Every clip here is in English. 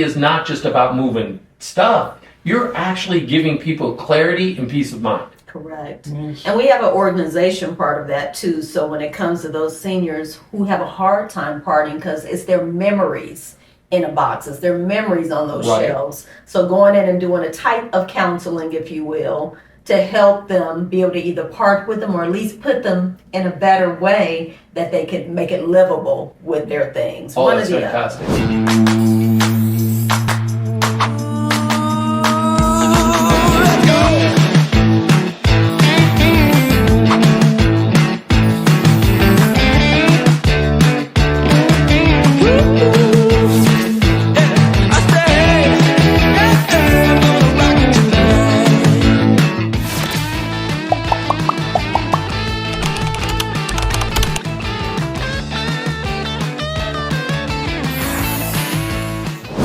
is not just about moving stuff. You're actually giving people clarity and peace of mind. Correct. And we have an organization part of that too. So when it comes to those seniors who have a hard time parting because it's their memories in a box, it's their memories on those shelves. So going in and doing a type of counseling, if you will, to help them be able to either part with them or at least put them in a better way that they can make it livable with their things. Oh, that's fantastic.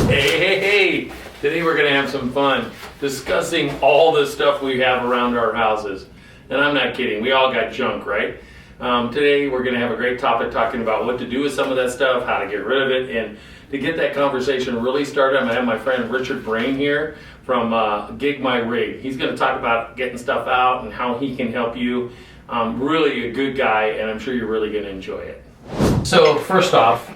Hey, today we're going to have some fun discussing all the stuff we have around our houses. And I'm not kidding, we all got junk, right? Today we're going to have a great topic talking about what to do with some of that stuff, how to get rid of it, and to get that conversation really started, I'm going to have my friend Richard Brain here from Gig My Rig. He's going to talk about getting stuff out and how he can help you. Really a good guy, and I'm sure you're really going to enjoy it. So first off,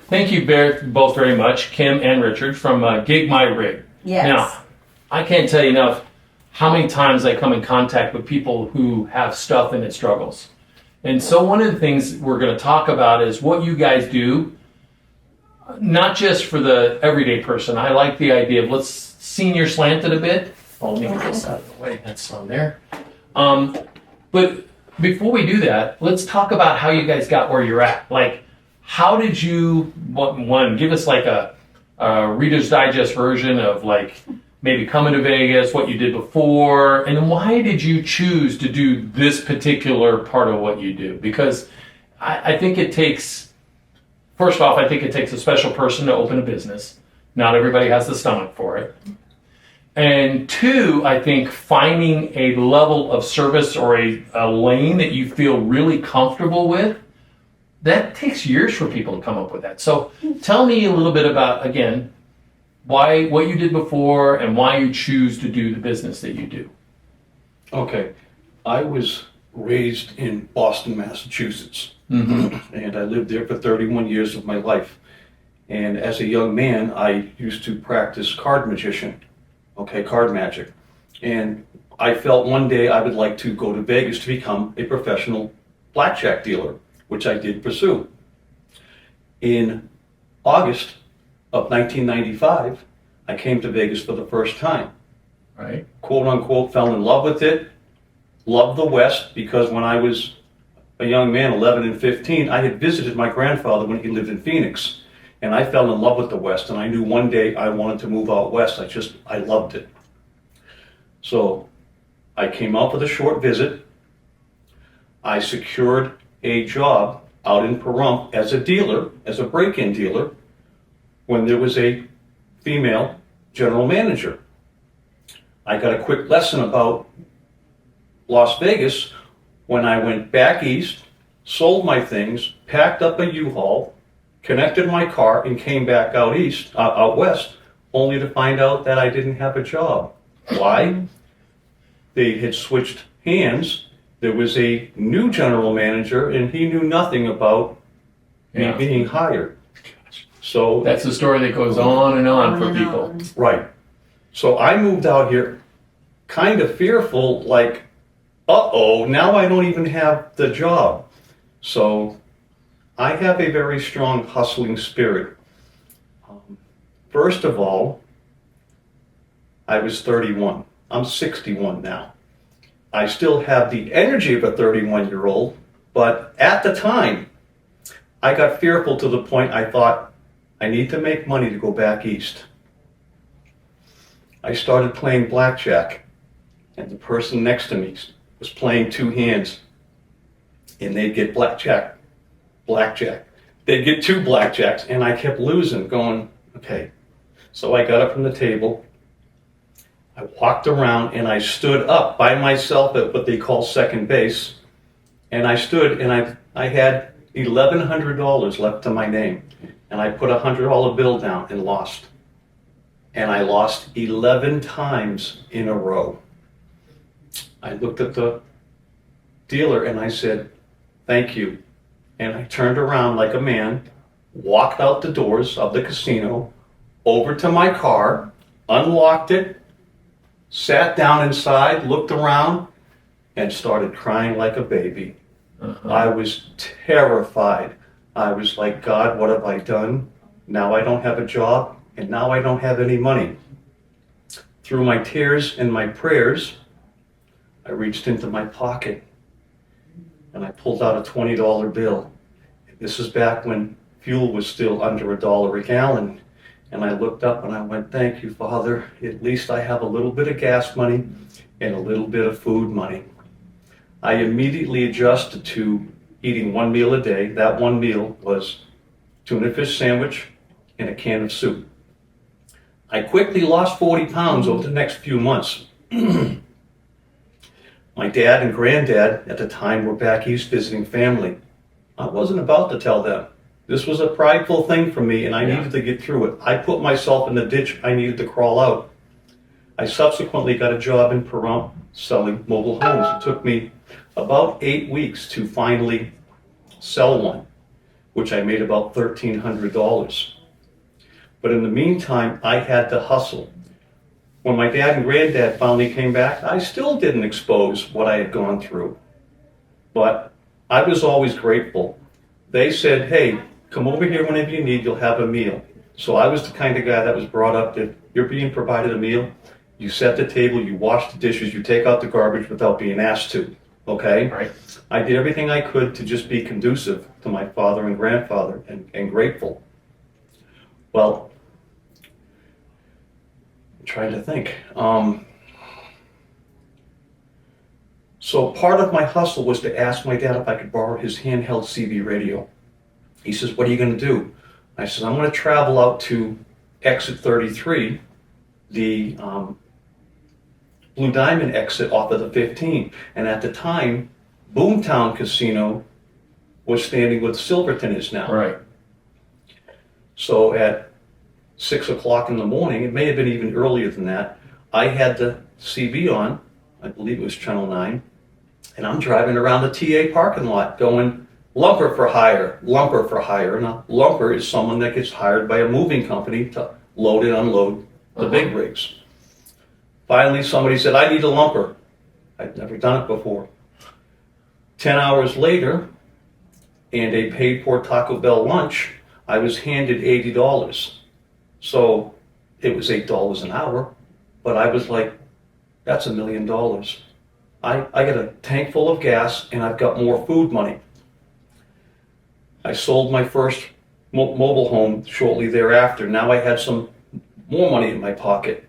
thank you both very much, Kim and Richard from Gig My Rig. Yes. Now, I can't tell you enough how many times I come in contact with people who have stuff and it struggles. And so one of the things we're going to talk about is what you guys do, not just for the everyday person. I like the idea of let's senior slant it a bit. Oh, let me get this out of the way. That's on there. But before we do that, let's talk about how you guys got where you're at. Like, how did you, one, give us like a Reader's Digest version of like maybe coming to Vegas, what you did before, and why did you choose to do this particular part of what you do? Because I think it takes, first off, I think it takes a special person to open a business. Not everybody has the stomach for it. And two, I think finding a level of service or a lane that you feel really comfortable with, that takes years for people to come up with that. So tell me a little bit about, again, what you did before and why you choose to do the business that you do. Okay. I was raised in Boston, Massachusetts, and I lived there for 31 years of my life. And as a young man, I used to practice card magic. And I felt one day I would like to go to Vegas to become a professional blackjack dealer, which I did pursue. In August of 1995, I came to Vegas for the first time. Right. Quote unquote, fell in love with it, loved the West, because when I was a young man, 11 and 15, I had visited my grandfather when he lived in Phoenix. And I fell in love with the West, and I knew one day I wanted to move out West. I loved it. So I came out for the short visit. I secured a job out in Pahrump as a dealer, as a break-in dealer, when there was a female general manager. I got a quick lesson about Las Vegas when I went back east, sold my things, packed up a U-Haul, connected my car, and came back out west, only to find out that I didn't have a job. Why? They had switched hands. There was a new general manager, and he knew nothing about me being hired. So that's the story that goes on and on for people. Right. So I moved out here kind of fearful, like, uh-oh, now I don't even have the job. So I have a very strong hustling spirit. First of all, I was 31. I'm 61 now. I still have the energy of a 31-year-old, but at the time, I got fearful to the point I thought, I need to make money to go back east. I started playing blackjack, and the person next to me was playing two hands, and they'd get blackjack. They'd get two blackjacks, and I kept losing, going, okay. So I got up from the table, I walked around, and I stood up by myself at what they call second base, and I stood, and I had $1,100 left to my name. And I put a $100 bill down and lost. And I lost 11 times in a row. I looked at the dealer and I said, thank you. And I turned around like a man, walked out the doors of the casino, over to my car, unlocked it, sat down inside, looked around, and started crying like a baby. I was terrified. I was like, God, what have I done? Now I don't have a job, and now I don't have any money. Through my tears and my prayers, I reached into my pocket and I pulled out a $20 bill. This is back when fuel was still under $1 a gallon. And I looked up and I went, thank you, Father. At least I have a little bit of gas money and a little bit of food money. I immediately adjusted to eating one meal a day. That one meal was tuna fish sandwich and a can of soup. I quickly lost 40 pounds over the next few months. My dad and granddad at the time were back east visiting family. I wasn't about to tell them. This was a prideful thing for me and I needed to get through it. I put myself in the ditch I needed to crawl out. I subsequently got a job in Pahrump selling mobile homes. It took me about 8 weeks to finally sell one, which I made about $1,300. But in the meantime, I had to hustle. When my dad and granddad finally came back, I still didn't expose what I had gone through. But I was always grateful. They said, hey, come over here whenever you need, you'll have a meal. So I was the kind of guy that was brought up that you're being provided a meal, you set the table, you wash the dishes, you take out the garbage without being asked to, okay? Right. I did everything I could to just be conducive to my father and grandfather and grateful. Well, I'm trying to think. So part of my hustle was to ask my dad if I could borrow his handheld CB radio. He says, what are you going to do? I said, I'm going to travel out to exit 33, the Blue Diamond exit off of the 15. And at the time, Boomtown Casino was standing where Silverton is now. Right. So at 6 o'clock in the morning, it may have been even earlier than that, I had the CB on, I believe it was Channel 9, and I'm driving around the TA parking lot going, lumper for hire, lumper for hire. And a lumper is someone that gets hired by a moving company to load and unload the big rigs. Finally, somebody said, I need a lumper. I'd never done it before. 10 hours later, and a paid-for Taco Bell lunch, I was handed $80. So it was $8 an hour, but I was like, that's $1 million. I got a tank full of gas and I've got more food money. I sold my first mobile home shortly thereafter. Now I had some more money in my pocket.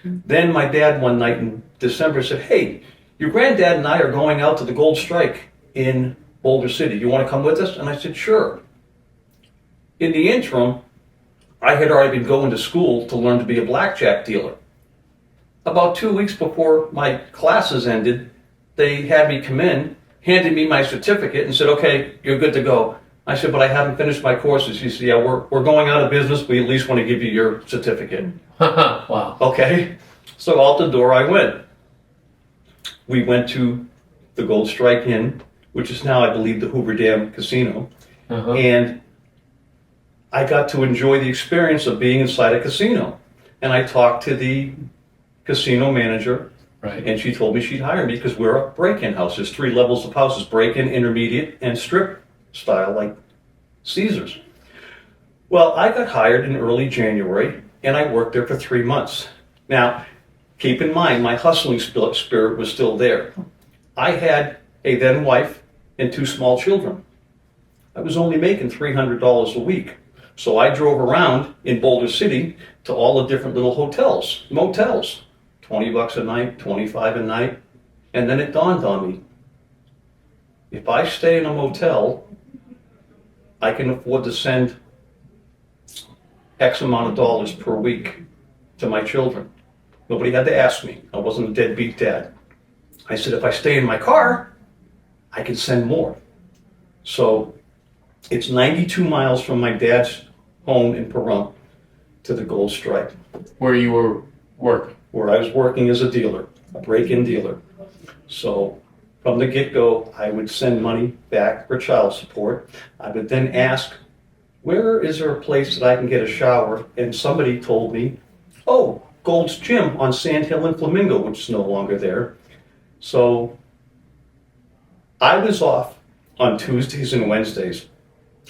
Then my dad one night in December said, hey, your granddad and I are going out to the Gold Strike in Boulder City. You want to come with us? And I said, sure. In the interim, I had already been going to school to learn to be a blackjack dealer. About 2 weeks before my classes ended, they had me come in, handed me my certificate and said, okay, you're good to go. I said, but I haven't finished my courses. He said, yeah, we're going out of business. We at least want to give you your certificate. Wow. Okay, so out the door I went. We went to the Gold Strike Inn, which is now, I believe, the Hoover Dam Casino. And I got to enjoy the experience of being inside a casino. And I talked to the casino manager, Right. and she told me she'd hire me because we're a break-in house. There's 3 levels of houses, break-in, intermediate, and strip style like Caesars. Well, I got hired in early January, and I worked there for 3 months. Now, keep in mind, my hustling spirit was still there. I had a then wife and 2 small children. I was only making $300 a week. So I drove around in Boulder City to all the different little hotels, motels, $20 a night, $25 a night. And then it dawned on me, if I stay in a motel, I can afford to send X amount of dollars per week to my children. Nobody had to ask me. I wasn't a deadbeat dad. I said, if I stay in my car, I can send more. So It's 92 miles from my dad's home in Pahrump to the Gold Stripe, Where you were working. where I was working as a dealer, a break-in dealer. So from the get-go, I would send money back for child support. I would then ask, where is there a place that I can get a shower? And somebody told me, oh, Gold's Gym on Sand Hill and Flamingo, which is no longer there. So I was off on Tuesdays and Wednesdays.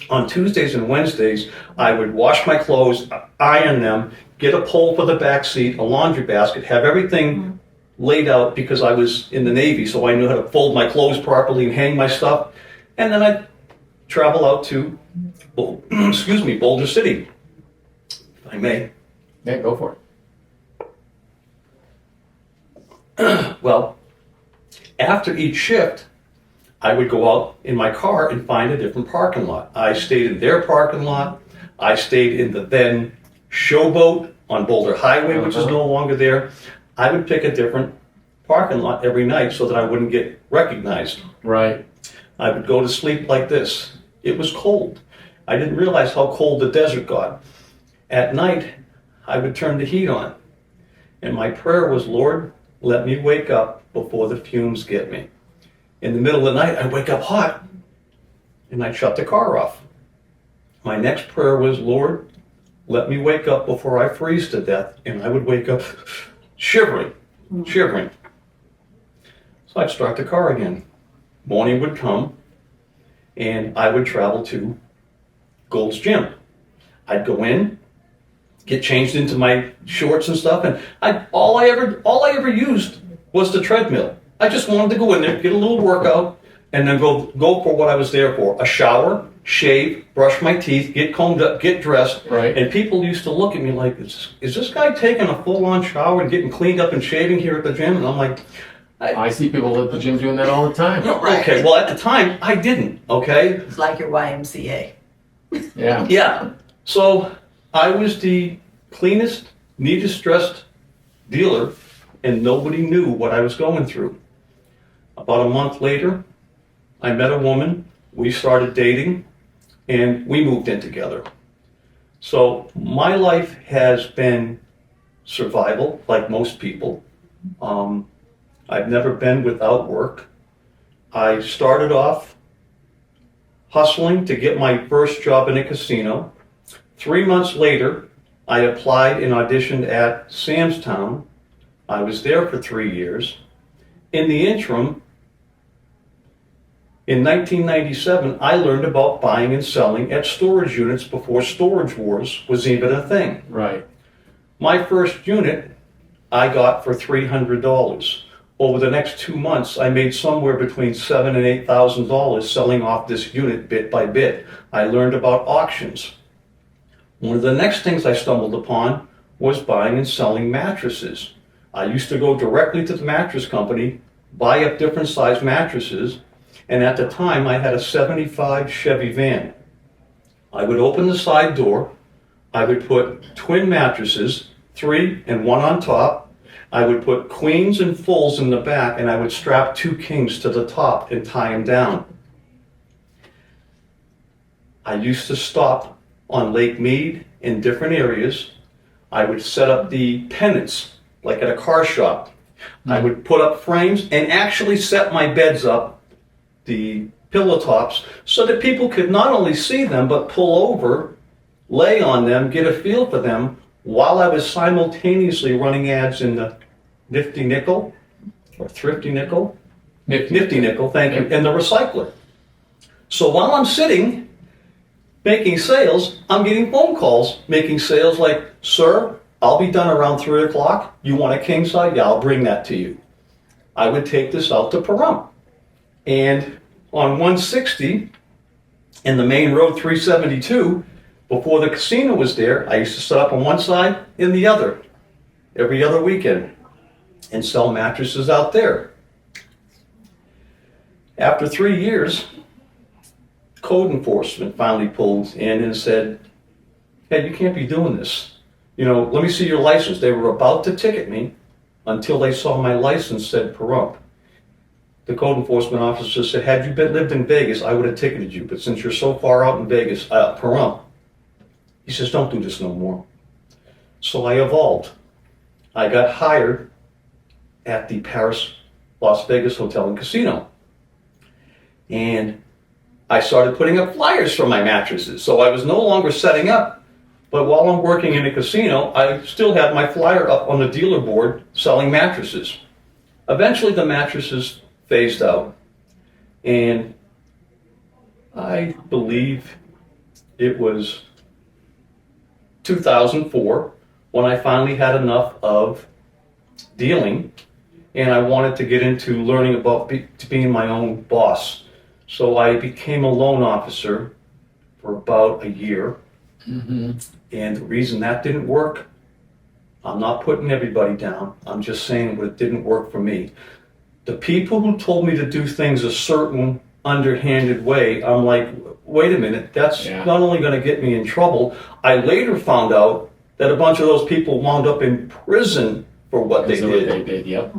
On Tuesdays and Wednesdays, I would wash my clothes, iron them, get a pole for the back seat, a laundry basket, have everything laid out because I was in the Navy, so I knew how to fold my clothes properly and hang my stuff. And then I'd travel out to, Boulder City, if I may. Yeah, go for it. Well, after each shift, I would go out in my car and find a different parking lot. I stayed in their parking lot. I stayed in the then Showboat on Boulder Highway, which is no longer there. I would pick a different parking lot every night so that I wouldn't get recognized. Right. I would go to sleep like this. It was cold. I didn't realize how cold the desert got. At night, I would turn the heat on. And my prayer was, Lord, let me wake up before the fumes get me. In the middle of the night, I'd wake up hot, and I'd shut the car off. My next prayer was, Lord, let me wake up before I freeze to death, and I would wake up shivering. So I'd start the car again. Morning would come, and I would travel to Gold's Gym. I'd go in, get changed into my shorts and stuff, and all I ever used was the treadmill. I just wanted to go in there, get a little workout, and then go for what I was there for. A shower, shave, brush my teeth, get combed up, get dressed. Right. And people used to look at me like, is this guy taking a full-on shower and getting cleaned up and shaving here at the gym? And I'm like, I see people at the gym doing that all the time. Right. okay, well, at the time, I didn't, okay? It's like your YMCA. Yeah. Yeah. So I was the cleanest, neatest dressed dealer, and nobody knew what I was going through. About a month later, I met a woman, we started dating, and we moved in together. So my life has been survival, like most people. I've never been without work. I started off hustling to get my first job in a casino. 3 months later, I applied and auditioned at Sam's Town. I was there for 3 years. In the interim, in 1997, I learned about buying and selling at storage units before Storage Wars was even a thing. Right. My first unit I got for $300. Over the next 2 months, I made somewhere between $7,000 and $8,000 selling off this unit bit by bit. I learned about auctions. One of the next things I stumbled upon was buying and selling mattresses. I used to go directly to the mattress company, buy up different size mattresses, and at the time I had a 75 Chevy van. I would open the side door, I would put twin mattresses, 3 and 1 on top. I would put queens and fulls in the back, and I would strap 2 kings to the top and tie them down. I used to stop on Lake Mead in different areas. I would set up the pennants, like at a car shop. I would put up frames and actually set my beds up, the pillow tops, so that people could not only see them, but pull over, lay on them, get a feel for them, while I was simultaneously running ads in the Nifty Nickel, or Thrifty Nickel, Nifty Nickel, thank you, and the recycler. So while I'm sitting making sales, I'm getting phone calls making sales like, sir, I'll be done around 3 o'clock. You want a king size? Yeah, I'll bring that to you. I would take this out to Pahrump. And on 160, in the main road 372, before the casino was there, I used to set up on one side and the other, every other weekend, and sell mattresses out there. After 3 years, code enforcement finally pulled in and said, hey, you can't be doing this. You know, let me see your license. They were about to ticket me until they saw my license said Pahrump. the code enforcement officer said, had you lived in Vegas, I would have ticketed you. But since you're so far out in Vegas, Pahrump, he says, don't do this no more. So I evolved. I got hired at the Paris Las Vegas Hotel and Casino. And I started putting up flyers for my mattresses. So I was no longer setting up, but while I'm working in a casino, I still had my flyer up on the dealer board selling mattresses. Eventually the mattresses phased out. And I believe it was 2004 when I finally had enough of dealing and I wanted to get into learning about being my own boss. So I became a loan officer for about a year. And the reason that didn't work, I'm not putting everybody down. I'm just saying it didn't work for me. The people who told me to do things a certain underhanded way, I'm like, wait a minute, that's not only going to get me in trouble. I later found out that a bunch of those people wound up in prison for what they did. Yep.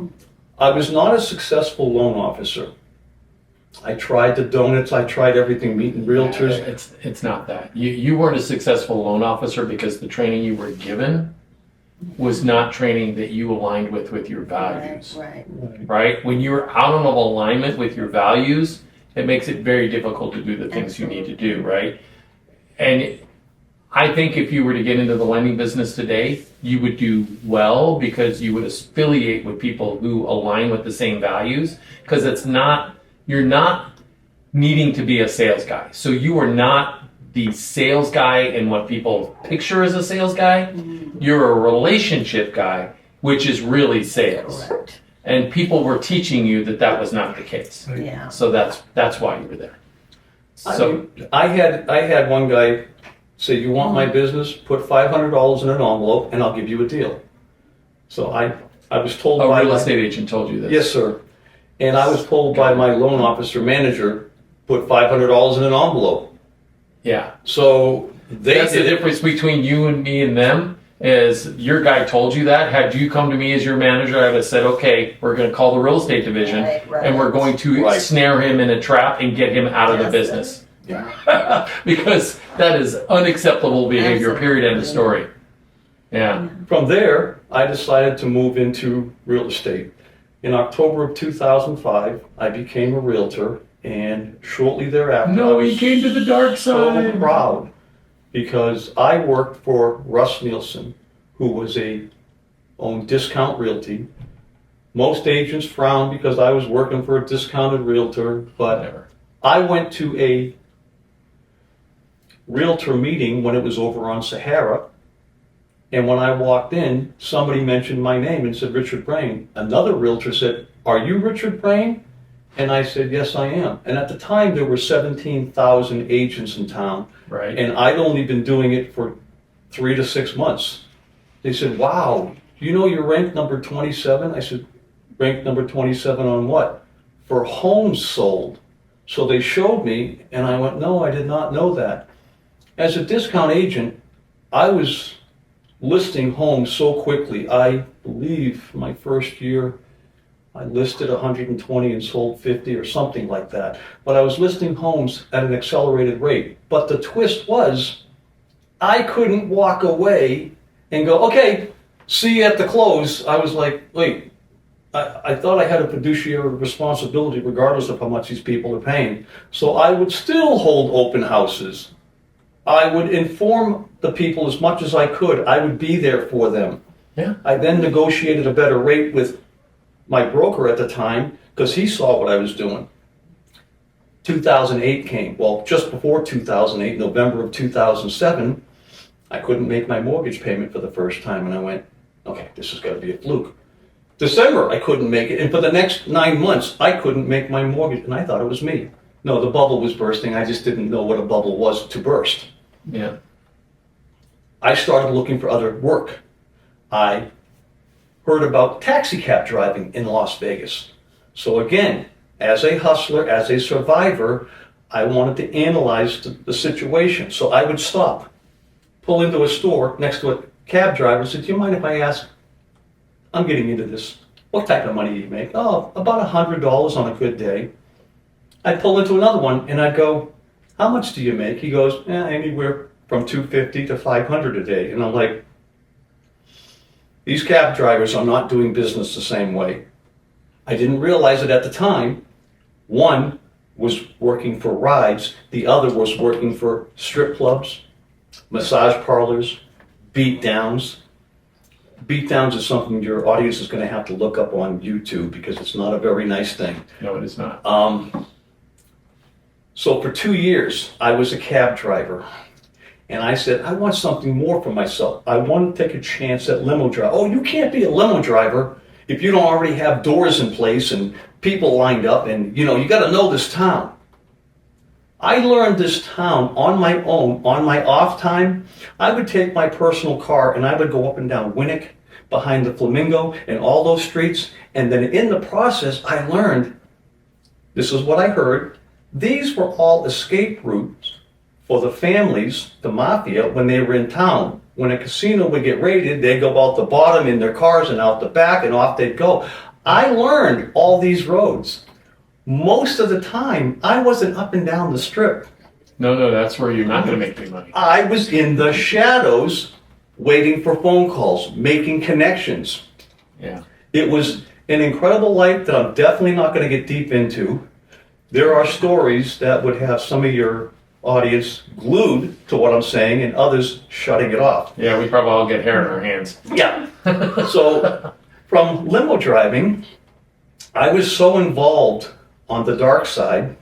I was not a successful loan officer. I tried the donuts, I tried everything, meeting realtors. It's not that. You weren't a successful loan officer because the training you were given was not training that you aligned with your values. Right? When you're out of alignment with your values, it makes it very difficult to do the things you need to do, right? And I think if you were to get into the lending business today, you would do well because you would affiliate with people who align with the same values, because you're not needing to be a sales guy. So you are not the sales guy in what people picture as a sales guy. You're a relationship guy, which is really sales. Correct. And people were teaching you that was not the case. Yeah. So that's why you were there. So I had one guy say, you want my business? Put $500 in an envelope and I'll give you a deal. So I was told by a real estate agent told you this. Yes, sir. And I was told by my loan officer manager, put $500 in an envelope. Yeah. So that's the difference between you and me and them. Is your guy told you that? Had you come to me as your manager, I would have said, okay, we're going to call the real estate division and we're going to snare him in a trap and get him out of the business. Yeah. Because that is unacceptable behavior, period, end of story. Yeah. From there, I decided to move into real estate. In October of 2005, I became a realtor, and shortly thereafter, no, he came to the dark so side. Proud because I worked for Russ Nielsen, who owned Discount Realty. Most agents frowned because I was working for a discounted realtor, but I went to a realtor meeting when it was over on Sahara. And when I walked in, somebody mentioned my name and said, Richard Brain. Another realtor said, are you Richard Brain? And I said, yes, I am. And at the time, there were 17,000 agents in town. Right. And I'd only been doing it for 3 to 6 months. They said, wow, do you know you're ranked number 27? I said, ranked number 27 on what? For homes sold. So they showed me, and I went, no, I did not know that. As a discount agent, I was listing homes so quickly. I believe my first year I listed 120 and sold 50 or something like that. But I was listing homes at an accelerated rate. But the twist was I couldn't walk away and go, okay, see you at the close. I was like, wait, I thought I had a fiduciary responsibility regardless of how much these people are paying. So I would still hold open houses. I would inform the people as much as I could. I would be there for them. Yeah. I then negotiated a better rate with my broker at the time because he saw what I was doing. 2008 came. Well, just before 2008, November of 2007, I couldn't make my mortgage payment for the first time. And I went, okay, this has got to be a fluke. December, I couldn't make it. And for the next 9 months, I couldn't make my mortgage. And I thought it was me. No, the bubble was bursting. I just didn't know what a bubble was to burst. Yeah. I started looking for other work. I heard about taxi cab driving in Las Vegas. So again, as a hustler, as a survivor, I wanted to analyze the situation. So I would stop, pull into a store next to a cab driver and say, do you mind if I ask, I'm getting into this. What type of money do you make? Oh, about $100 on a good day. I'd pull into another one and I'd go, how much do you make? He goes, anywhere from $250 to $500 a day. And I'm like, these cab drivers are not doing business the same way. I didn't realize it at the time. One was working for rides, the other was working for strip clubs, massage parlors, beat downs. Beat downs is something your audience is going to have to look up on YouTube because it's not a very nice thing. No, it is not. So for 2 years, I was a cab driver. And I said, I want something more for myself. I want to take a chance at limo driver. Oh, you can't be a limo driver if you don't already have doors in place and people lined up and, you got to know this town. I learned this town on my own, on my off time. I would take my personal car and I would go up and down Winnick, behind the Flamingo and all those streets. And then in the process, I learned, this is what I heard, these were all escape routes for the families, the mafia, when they were in town. When a casino would get raided, they'd go out the bottom in their cars and out the back and off they'd go. I learned all these roads. Most of the time, I wasn't up and down the strip. No, that's where you're not going to make any money. I was in the shadows waiting for phone calls, making connections. Yeah. It was an incredible life that I'm definitely not going to get deep into. There are stories that would have some of your audience glued to what I'm saying and others shutting it off. Yeah, we probably all get hair in our hands. Yeah. So from limo driving, I was so involved on the dark side.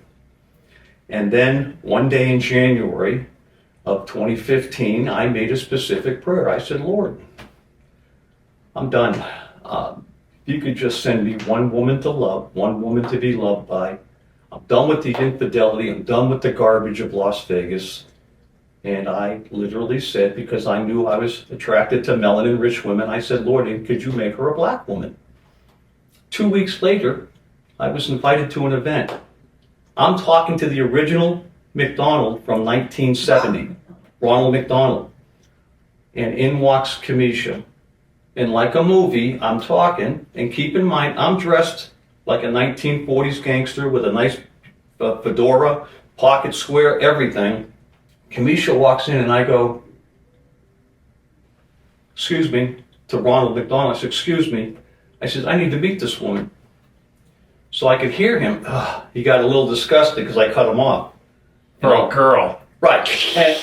And then one day in January of 2015, I made a specific prayer. I said, Lord, I'm done. If you could just send me one woman to love, one woman to be loved by. I'm done with the infidelity. I'm done with the garbage of Las Vegas. And I literally said, because I knew I was attracted to melanin-rich women, I said, Lord, could you make her a black woman? 2 weeks later, I was invited to an event. I'm talking to the original McDonald from 1970, Ronald McDonald. And in walks Kimisha. And like a movie, I'm talking, and keep in mind, I'm dressed like a 1940s gangster with a nice fedora, pocket square, everything. Kimisha walks in and I go, excuse me, to Ronald McDonald. I said, excuse me. I said, I need to meet this woman. So I could hear him. He got a little disgusted because I cut him off. For a girl. Right.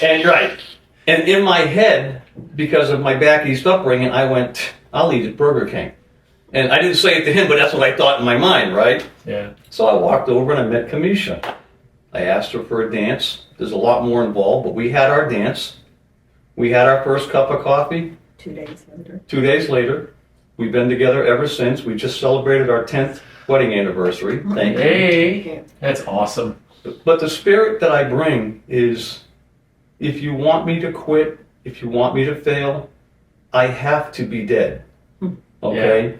And right. And in my head, because of my back east upbringing, I went, I'll eat at Burger King. And I didn't say it to him, but that's what I thought in my mind, right? Yeah. So I walked over and I met Kimisha. I asked her for a dance. There's a lot more involved, but we had our dance. We had our first cup of coffee. 2 days later. 2 days later. We've been together ever since. We just celebrated our 10th wedding anniversary. Thank you. Hey, that's awesome. But the spirit that I bring is, if you want me to quit, if you want me to fail, I have to be dead. Okay? Yeah.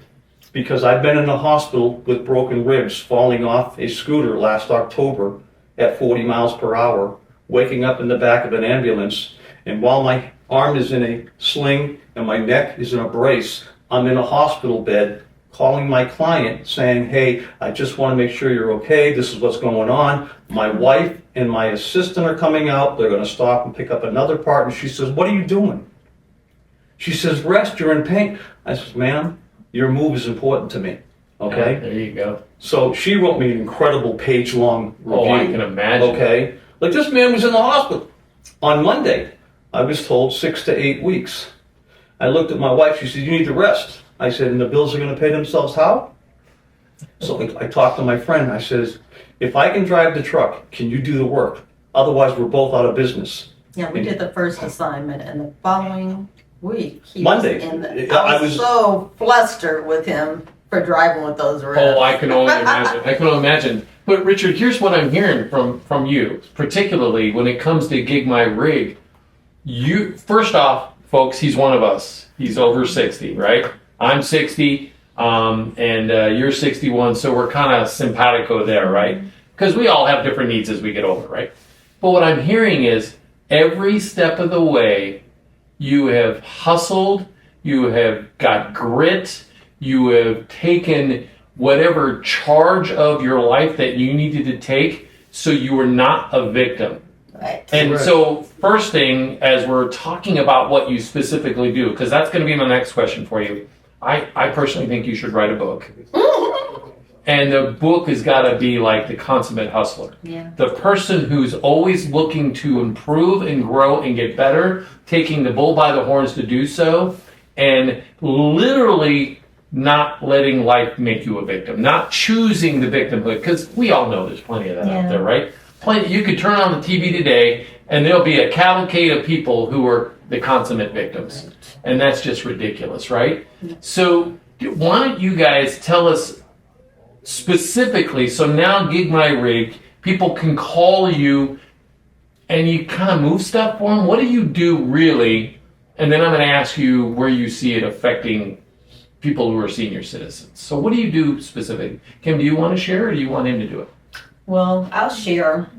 Because I've been in the hospital with broken ribs, falling off a scooter last October at 40 miles per hour, waking up in the back of an ambulance, and while my arm is in a sling and my neck is in a brace, I'm in a hospital bed calling my client saying, hey, I just want to make sure you're okay. This is what's going on. My wife and my assistant are coming out. They're going to stop and pick up another part. And she says, what are you doing? She says, rest, you're in pain. I said, ma'am, your move is important to me. Okay? Yeah, there you go. So she wrote me an incredible page-long review. Oh, I can imagine. Okay? Like, this man was in the hospital. On Monday, I was told 6 to 8 weeks. I looked at my wife. She said, you need to rest. I said, and the bills are going to pay themselves how? So I talked to my friend. I says, if I can drive the truck, can you do the work? Otherwise, we're both out of business. Yeah, we did the first assignment, and the following week, Monday. I was so flustered with him for driving with those rims. Oh, I can only imagine. I can only imagine. But Richard, here's what I'm hearing from you, particularly when it comes to Gig My Rig. You, first off, folks, he's one of us. He's over 60, right? I'm 60, and you're 61, so we're kind of simpatico there, right? Because we all have different needs as we get older, right? But what I'm hearing is every step of the way, you have hustled, you have got grit, You have taken whatever charge of your life that you needed to take so you were not a victim. Right. And Correct. so first thing, as we're talking about what you specifically do, because that's going to be my next question for you, I personally think you should write a book. And the book has got to be like the consummate hustler. Yeah. The person who's always looking to improve and grow and get better, taking the bull by the horns to do so, and literally not letting life make you a victim, not choosing the victimhood, because we all know there's plenty of that out there, right? Plenty. You could turn on the TV today, and there'll be a cavalcade of people who are the consummate victims, and that's just ridiculous, right? So why don't you guys tell us specifically, so now Gig My Rig, people can call you and you kind of move stuff for them. What do you do really? And then I'm going to ask you where you see it affecting people who are senior citizens. So what do you do specifically? Kim, do you want to share or do you want him to do it? Well, I'll share.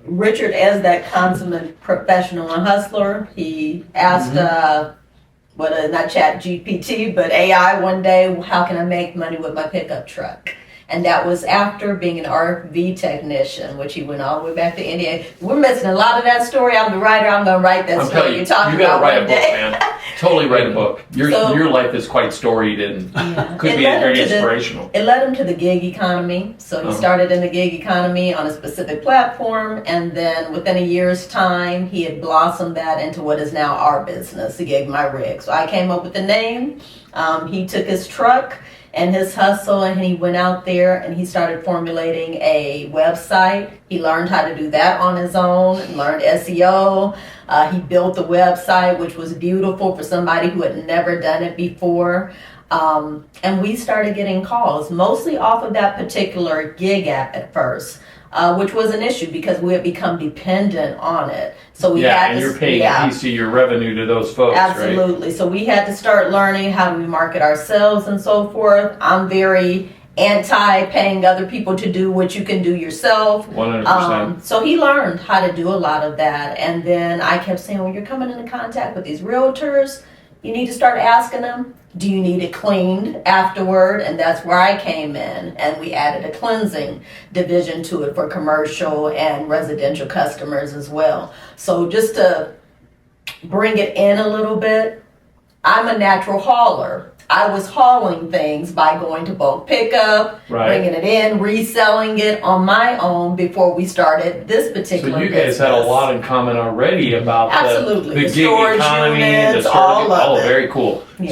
Richard, as that consummate professional and hustler, he asked, not Chat GPT, but AI one day, how can I make money with my pickup truck? And that was after being an RV technician, which he went all the way back to India. We're missing a lot of that story. I'm the writer. I'm going to write that I'm story telling you, you're talking you got about to write a one book, day. man. Totally write a book. Your life is quite storied and could It be led him very to the- inspirational. It led him to the gig economy. So he started in the gig economy on a specific platform, and then within a year's time, he had blossomed that into what is now our business, the Gig My Rig. So I came up with the name. He took his truck and his hustle, and he went out there and he started formulating a website. He learned how to do that on his own and learned SEO. He built the website, which was beautiful for somebody who had never done it before. And we started getting calls, mostly off of that particular gig app at first, which was an issue because we had become dependent on it. So we had and to, you're paying a piece of your revenue to those folks, right? absolutely. So we had to start learning how do we market ourselves and so forth. I'm very anti paying other people to do what you can do yourself. 100%. So he learned how to do a lot of that. And then I kept saying, when you're coming into contact with these realtors, you need to start asking them, do you need it cleaned afterward? And that's where I came in. And we added a cleansing division to it for commercial and residential customers as well. So just to bring it in a little bit, I'm a natural hauler. I was hauling things by going to bulk pickup, bringing it in, reselling it on my own before we started this particular So you business. guys had a lot in common already about Absolutely. the The gig storage economy, units, the all storage. of it. Very cool. Yeah.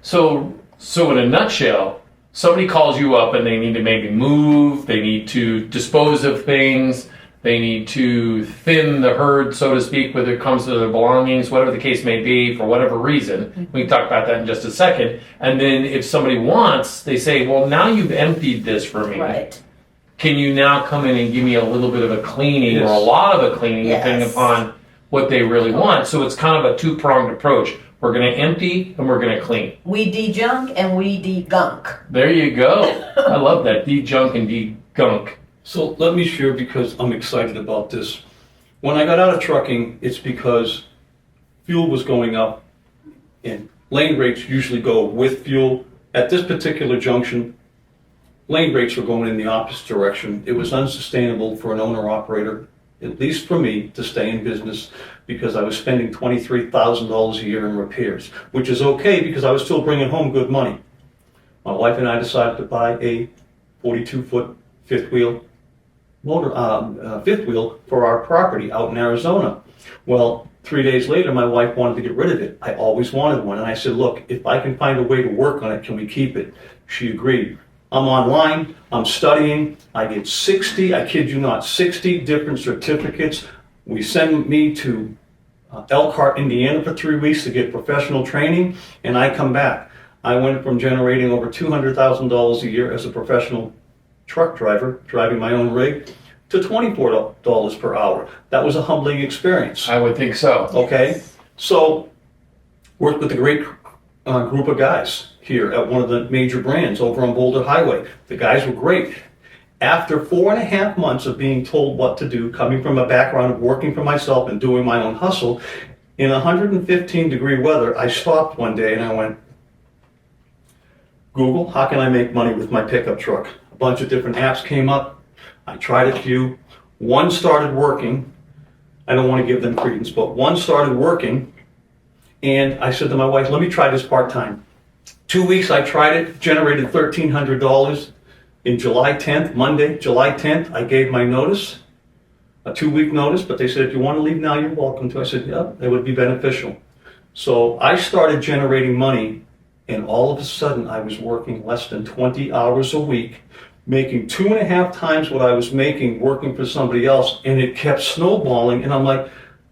So in a nutshell, somebody calls you up and they need to maybe move, they need to dispose of things, they need to thin the herd, so to speak, whether it comes to their belongings, whatever the case may be, for whatever reason. We can talk about that in just a second. And then if somebody wants, they say, well, now you've emptied this for me. Right. Can you now come in and give me a little bit of a cleaning or a lot of a cleaning, depending Yes. upon what they really want? So it's kind of a two-pronged approach. We're going to empty and we're going to clean. We de-junk and we de-gunk. There you go. I love that. De-junk and de-gunk. So let me share because I'm excited about this. When I got out of trucking, it's because fuel was going up and lane rates usually go with fuel. At this particular junction, lane rates were going in the opposite direction. It was unsustainable for an owner-operator, at least for me, to stay in business because I was spending $23,000 a year in repairs, which is okay because I was still bringing home good money. My wife and I decided to buy a 42-foot fifth wheel for our property out in Arizona. Well, 3 days later, my wife wanted to get rid of it. I always wanted one. And I said, look, if I can find a way to work on it, can we keep it? She agreed. I'm online, I'm studying, I get 60, I kid you not, 60 different certificates. We send me to Elkhart, Indiana for 3 weeks to get professional training, and I come back. I went from generating over $200,000 a year as a professional truck driver, driving my own rig, to $24 per hour. That was a humbling experience. I would think so. Okay, so worked with a great group of guys here at one of the major brands over on Boulder Highway. The guys were great. After 4.5 months of being told what to do, coming from a background of working for myself and doing my own hustle, in 115-degree weather, I stopped one day and I went, Google, how can I make money with my pickup truck? A bunch of different apps came up. I tried a few. One started working. I don't want to give them credence, but one started working. And I said to my wife, let me try this part-time. 2 weeks I tried it, generated $1,300. In July 10th, Monday, July 10th, I gave my notice, a 2-week notice, but they said, if you want to leave now, you're welcome to. I said, yeah, it would be beneficial. So I started generating money, and all of a sudden I was working less than 20 hours a week, making 2.5 times what I was making working for somebody else, and it kept snowballing, and I'm like,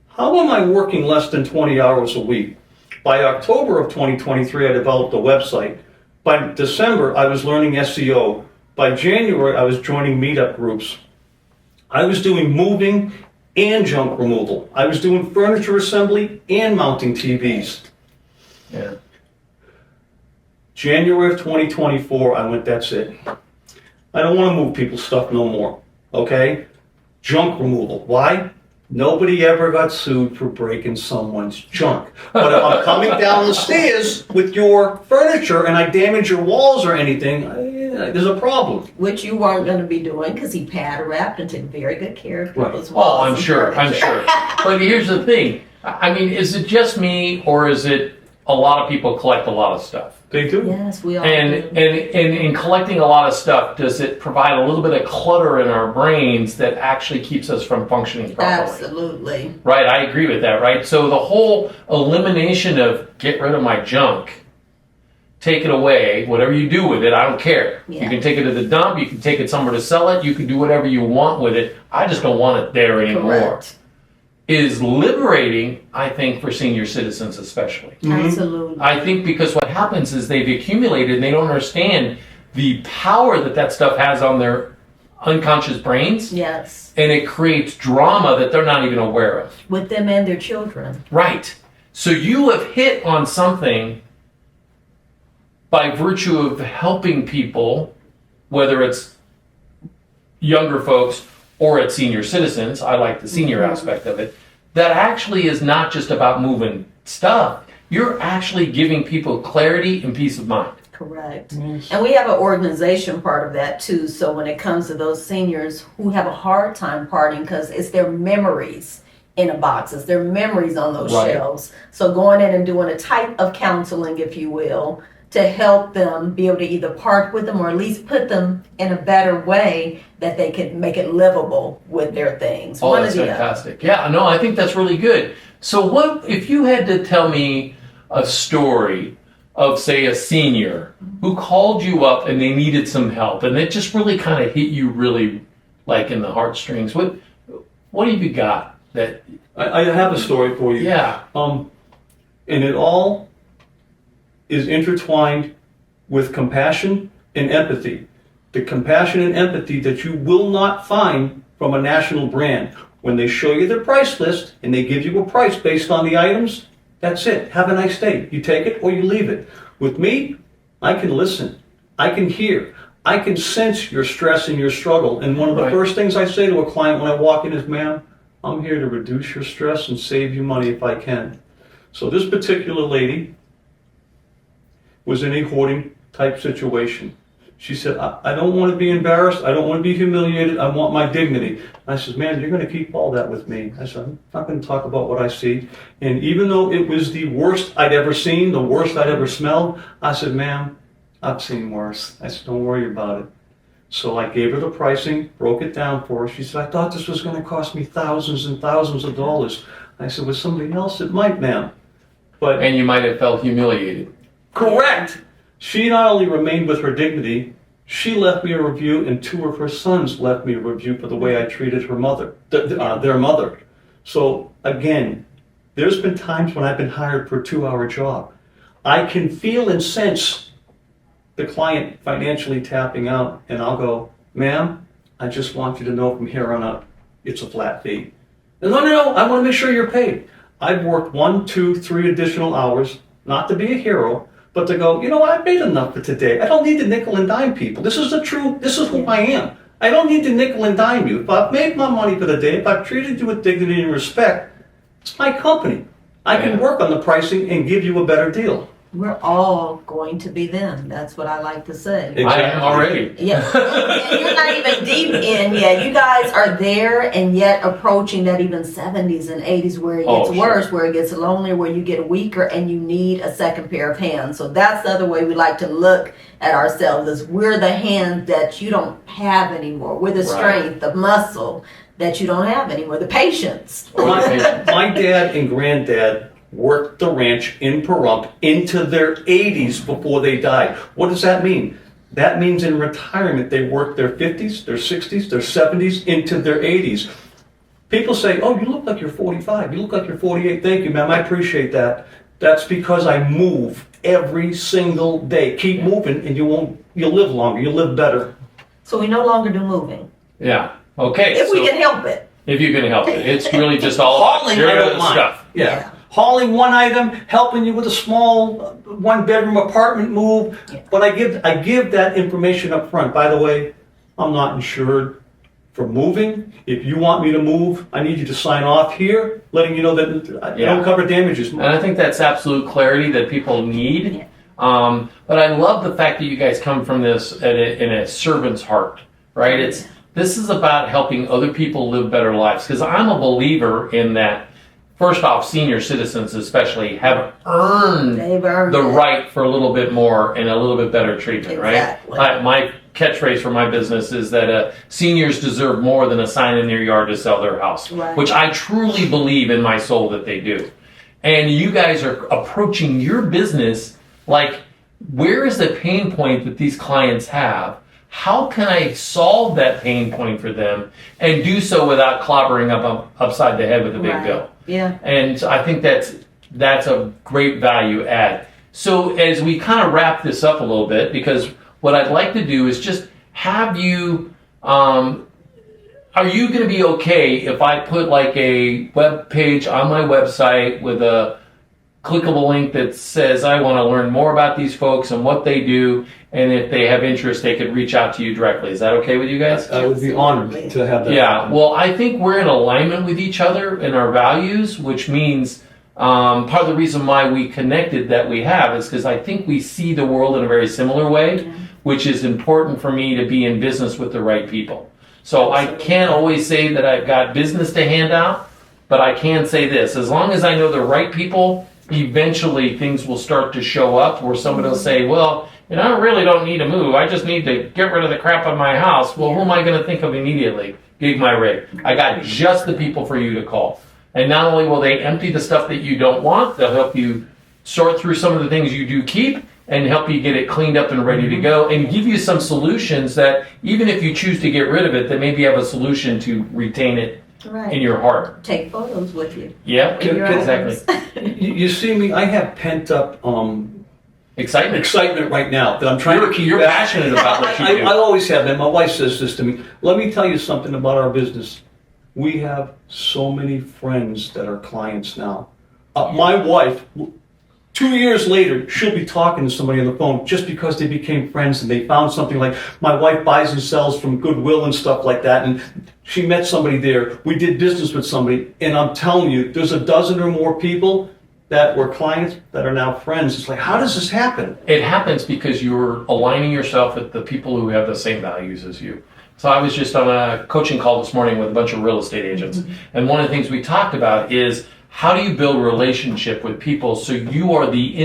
how am I working less than 20 hours a week? By October of 2023, I developed a website. By December, I was learning SEO. By January, I was joining meetup groups. I was doing moving and junk removal. I was doing furniture assembly and mounting TVs. Yeah. January of 2024, I went, that's it. I don't want to move people's stuff no more, okay? Junk removal. Why? Nobody ever got sued for breaking someone's junk. But if I'm coming down the stairs with your furniture and I damage your walls or anything, there's a problem. Which you weren't going to be doing because he pad wrapped and took very good care of Right. people's walls. Oh, I'm and sure. furniture. But here's the thing. I mean, is it just me, or is it a lot of people collect a lot of stuff? They do. Yes, we all And do. in collecting a lot of stuff, does it provide a little bit of clutter in our brains that actually keeps us from functioning properly? Absolutely. Right, I agree with that, right? So the whole elimination of get rid of my junk, take it away, whatever you do with it, I don't care. Yeah. You can take it to the dump, you can take it somewhere to sell it, you can do whatever you want with it. I just don't want it there anymore. Correct. Is liberating, I think, for senior citizens especially. Absolutely. I think because what happens is they've accumulated and they don't understand the power that that stuff has on their unconscious brains, Yes. and it creates drama that they're not even aware of. With them and their children. Right. So you have hit on something by virtue of helping people, whether it's younger folks or it's senior citizens, I like the senior aspect of it, that actually is not just about moving stuff. You're actually giving people clarity and peace of mind. Correct. And we have an organization part of that too. So when it comes to those seniors who have a hard time parting because it's their memories in a box, it's their memories on those Right. shelves. So going in and doing a type of counseling, if you will, to help them be able to either part with them or at least put them in a better way that they can make it livable with their things. Oh, One that's or the other. fantastic. Yeah, no, I think that's really good. So what, if you had to tell me a story of, say, a senior who called you up and they needed some help and it just really kind of hit you really like in the heartstrings, what have you got that, I have a story for you. yeah, And it all is intertwined with compassion and empathy. The compassion and empathy that you will not find from a national brand. When they show you their price list and they give you a price based on the items, that's it. Have a nice day. You take it or you leave it. With me, I can listen. I can hear. I can sense your stress and your struggle. And one of the Right. first things I say to a client when I walk in is, ma'am, I'm here to reduce your stress and save you money if I can. So this particular lady was in a hoarding type situation. She said, I don't want to be embarrassed. I don't want to be humiliated. I want my dignity. I said, man, you're going to keep all that with me. I said, I'm not going to talk about what I see. And even though it was the worst I'd ever seen, the worst I'd ever smelled, I said, ma'am, I've seen worse. I said, don't worry about it. So I gave her the pricing, broke it down for her. She said, I thought this was going to cost me thousands and thousands of dollars. I said, with somebody else, it might, ma'am. But and you might have felt humiliated. correct. She not only remained with her dignity, she left me a review, and 2 of her sons left me a review for the way I treated her mother, their mother. So again, there's been times when I've been hired for a 2-hour job. I can feel and sense the client financially tapping out, and I'll go, ma'am, I just want you to know from here on out, it's a flat fee. And no, I want to make sure you're paid. I've worked 1, 2, 3 additional hours, not to be a hero, but to go, you know what, I've made enough for today. I don't need to nickel and dime people. This is who I am. I don't need to nickel and dime you. If I've made my money for the day, if I've treated you with dignity and respect, it's my company. I can work on the pricing and give you a better deal. We're all going to be them. That's what I like to say. Exactly. I am already. Yeah, and you're not even deep in yet. You guys are there and yet approaching that even 70s and 80s where it gets Oh, worse, sure. where it gets lonelier, where you get weaker and you need a second pair of hands. So that's the other way we like to look at ourselves is we're the hand that you don't have anymore. We're the strength, the muscle that you don't have anymore, the patience. My dad and granddad worked the ranch in Pahrump into their 80s before they died. What does that mean? That means in retirement they worked their 50s, their 60s, their 70s into their 80s. People say, "Oh, you look like you're 45. You look like you're 48." Thank you, ma'am. I appreciate that. That's because I move every single day. Keep moving, and you'll live longer. You'll live better. So we no longer do moving. Yeah. Okay. If we so can help it. if you can help it, it's really just all about Hauling, get I rid of don't the mind. stuff. Yeah. Hauling one item, helping you with a small one-bedroom apartment move. Yeah. But I give that information up front. By the way, I'm not insured for moving. If you want me to move, I need you to sign off here, letting you know that I don't cover damages. And I think that's absolute clarity that people need. Yeah. But I love the fact that you guys come from this in a servant's heart, right? This is about helping other people live better lives. Because I'm a believer in that. First off, senior citizens especially have earned They've earned the it. right for a little bit more and a little bit better treatment, Exactly. right? My catchphrase for my business is that seniors deserve more than a sign in their yard to sell their house, Right. which I truly believe in my soul that they do. And you guys are approaching your business like, where is the pain point that these clients have? How can I solve that pain point for them and do so without clobbering upside the head with a big Right. bill? Yeah. And I think that's a great value add. So as we kind of wrap this up a little bit, because what I'd like to do is just have you, are you going to be okay if I put like a web page on my website with a clickable link that says I want to learn more about these folks and what they do, and if they have interest, they could reach out to you directly. Is that okay with you guys? I would be honored to have that. Yeah, well, I think we're in alignment with each other in our values, which means part of the reason why we connected that we have is because I think we see the world in a very similar way, which is important for me to be in business with the right people. So I can't always say that I've got business to hand out, but I can say this: as long as I know the right people, eventually things will start to show up where somebody will say, well, I really don't need to move. I just need to get rid of the crap on my house. Well, who am I going to think of immediately? Gig my rig. I got just the people for you to call. And not only will they empty the stuff that you don't want, they'll help you sort through some of the things you do keep and help you get it cleaned up and ready to go and give you some solutions that even if you choose to get rid of it, that maybe you have a solution to retain it Right. in your heart. Take photos with you. Yeah, In your exactly. items. You see me, I have pent up Excitement. right now that I'm trying to keep You're back. passionate about what you I do. always have been. My wife says this to me. Let me tell you something about our business. We have so many friends that are clients now. My wife, 2 years later, she'll be talking to somebody on the phone just because they became friends and they found something. Like my wife buys and sells from Goodwill and stuff like that, and she met somebody there. We did business with somebody, and I'm telling you, there's a dozen or more people that were clients that are now friends. It's like, how does this happen? It happens because you're aligning yourself with the people who have the same values as you. So I was just on a coaching call this morning with a bunch of real estate agents. And one of the things we talked about is how do you build a relationship with people so you are the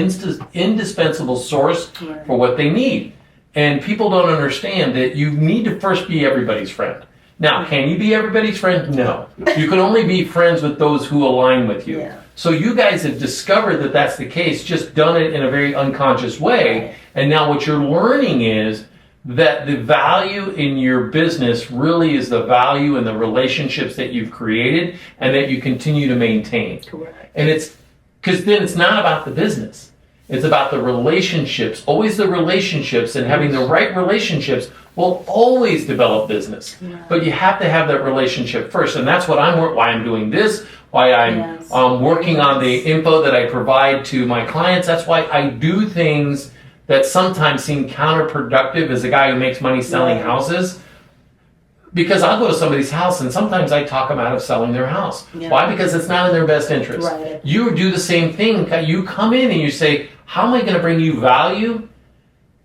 indispensable source for what they need. And people don't understand that you need to first be everybody's friend. Now, can you be everybody's friend? No. You can only be friends with those who align with you. Yeah. So you guys have discovered that that's the case, just done it in a very unconscious way. And now what you're learning is that the value in your business really is the value in the relationships that you've created and that you continue to maintain. Correct. And it's because then it's not about the business. It's about the relationships, always the relationships, and having the right relationships will always develop business. Right. But you have to have that relationship first. And that's what why I'm doing this, why I'm Yes. working on the info that I provide to my clients. That's why I do things that sometimes seem counterproductive as a guy who makes money selling Right. houses. Because I'll go to somebody's house and sometimes I talk them out of selling their house. Yeah. Why? Because it's not in their best interest. Right. You do the same thing. You come in and you say, how am I going to bring you value?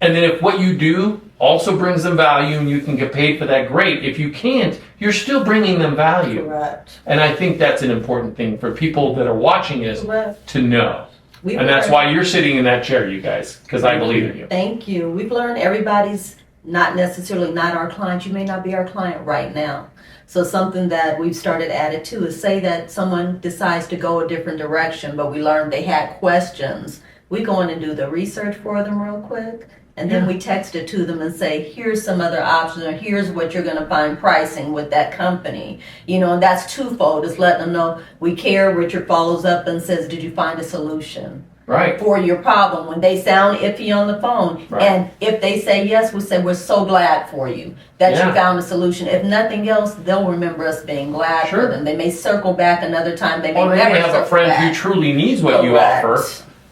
And then if what you do also brings them value and you can get paid for that, great. If you can't, you're still bringing them value. Correct. And I think that's an important thing for people that are watching us Correct. to know. We've And that's learned- why you're sitting in that chair, you guys, because I believe in you. Thank you. We've learned everybody's not necessarily not our client. You may not be our client right now. So something that we've started added to is say that someone decides to go a different direction, but we learned they had questions. We go in and do the research for them real quick. And then we text it to them and say, here's some other options, or here's what you're going to find pricing with that company. You know, and that's twofold. It's letting them know we care. Richard follows up and says, did you find a solution Right. for your problem? When they sound iffy on the phone. Right. And if they say yes, we say, we're so glad for you that Yeah. you found a solution. If nothing else, they'll remember us being glad Sure. for them. They may circle back another time. They may Or they never may have a circle friend back. who truly needs what you Correct. offer.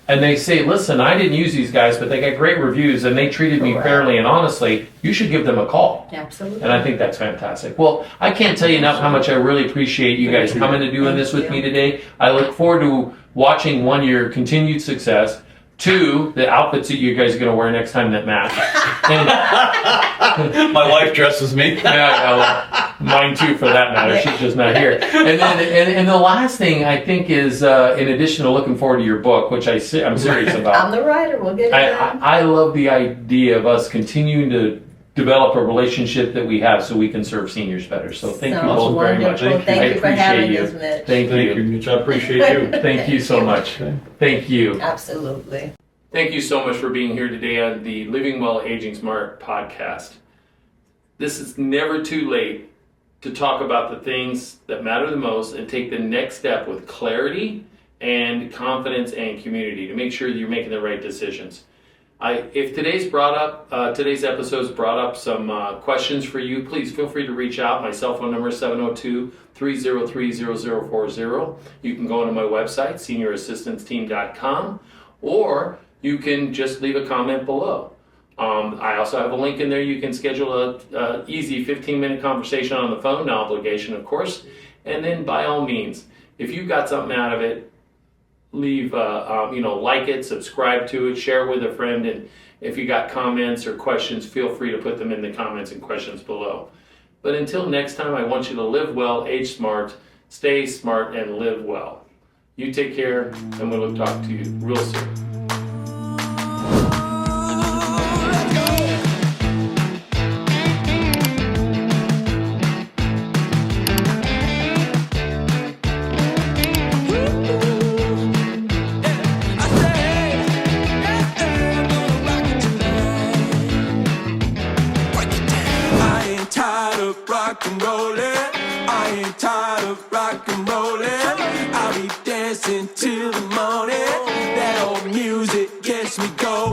And they say, listen, I didn't use these guys, but they got great reviews and they treated me Correct. fairly and honestly. You should give them a call. Absolutely. And I think that's fantastic. Well, I can't tell you enough how much I really appreciate you guys coming and doing this with me today. I look forward to watching, one, your continued success. Two, the outfits that you guys are going to wear next time that match. And, My wife dresses me. yeah, mine too, for that matter. She's just not here. And then, and the last thing I think is, in addition to looking forward to your book, which I'm serious about. I'm the writer. We'll get it done. I love the idea of us continuing to develop a relationship that we have so we can serve seniors better. So thank you Sounds both very much. wonderful. Thank you. I Thank you for having appreciate us, you. Mitch. Thank Thank you, you. Mitch. I appreciate you. Thank you so much. Thank you. Absolutely. Thank you so much for being here today on the Living Well, Aging Smart podcast. This is never too late to talk about the things that matter the most and take the next step with clarity and confidence and community to make sure that you're making the right decisions. If today's episode's brought up some questions for you, please feel free to reach out. My cell phone number is 702-303-0040. You can go onto my website, seniораssistanceteam.com, or you can just leave a comment below. I also have a link in there. You can schedule a easy 15-minute conversation on the phone, no obligation, of course. And then by all means, if you got something out of it, leave, like it, subscribe to it, share it with a friend. And if you got comments or questions, feel free to put them in the comments and questions below. But until next time, I want you to live well, age smart, stay smart, and live well. You take care, and we'll talk to you real soon. Rock and rollin', I ain't tired of rock and rollin'. I'll be dancing till the morning. That old music gets me going.